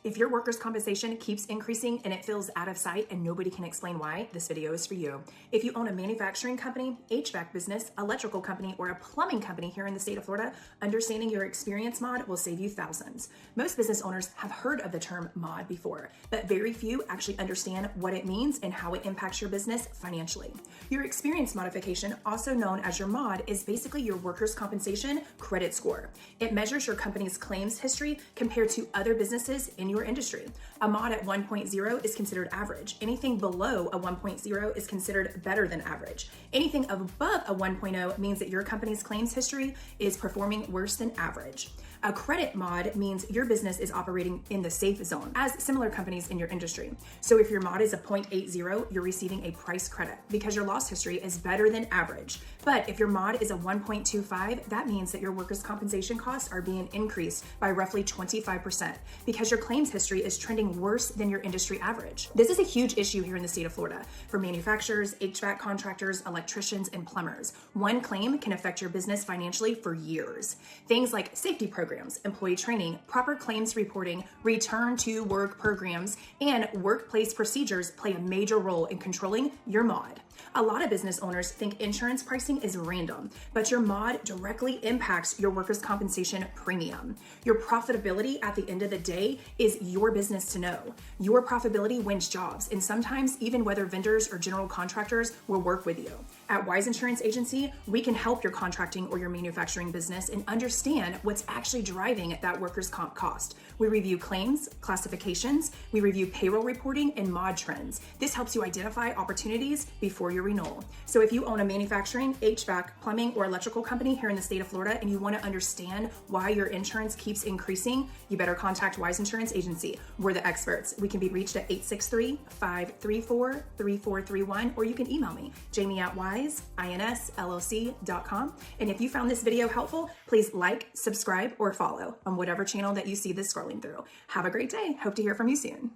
If your workers' compensation keeps increasing and it feels out of sight and nobody can explain why, this video is for you. If you own a manufacturing company, HVAC business, electrical company, or a plumbing company here in the state of Florida, understanding your experience mod will save you thousands. Most business owners have heard of the term mod before, but very few actually understand what it means and how it impacts your business financially. Your experience modification, also known as your mod, is basically your workers' compensation credit score. It measures your company's claims history compared to other businesses in your industry. A mod at 1.0 is considered average. Anything below a 1.0 is considered better than average. Anything above a 1.0 means that your company's claims history is performing worse than average. A credit mod means your business is operating in the safe zone, as similar companies in your industry. So if your mod is a 0.80, you're receiving a price credit because your loss history is better than average. But if your mod is a 1.25, that means that your workers' compensation costs are being increased by roughly 25% because your claims history is trending worse than your industry average. This is a huge issue here in the state of Florida for manufacturers, HVAC contractors, electricians, and plumbers. One claim can affect your business financially for years. Things like safety programs, employee training, proper claims reporting, return to work programs, and workplace procedures play a major role in controlling your mod. A lot of business owners think insurance pricing is random, but your mod directly impacts your workers' compensation premium. Your profitability at the end of the day is your business to know. Your profitability wins jobs, and sometimes even whether vendors or general contractors will work with you. At Wise Insurance Agency, we can help your contracting or your manufacturing business and understand what's actually driving that workers' comp cost. We review claims, classifications, we review payroll reporting, and mod trends. This helps you identify opportunities before your renewal. So if you own a manufacturing, HVAC, plumbing, or electrical company here in the state of Florida and you want to understand why your insurance keeps increasing, you better contact Wise Insurance Agency. We're the experts. We can be reached at 863-534-3431, or you can email me, jamie@wiseinsllc.com. And if you found this video helpful, please like, subscribe, or follow on whatever channel that you see this scrolling through. Have a great day. Hope to hear from you soon.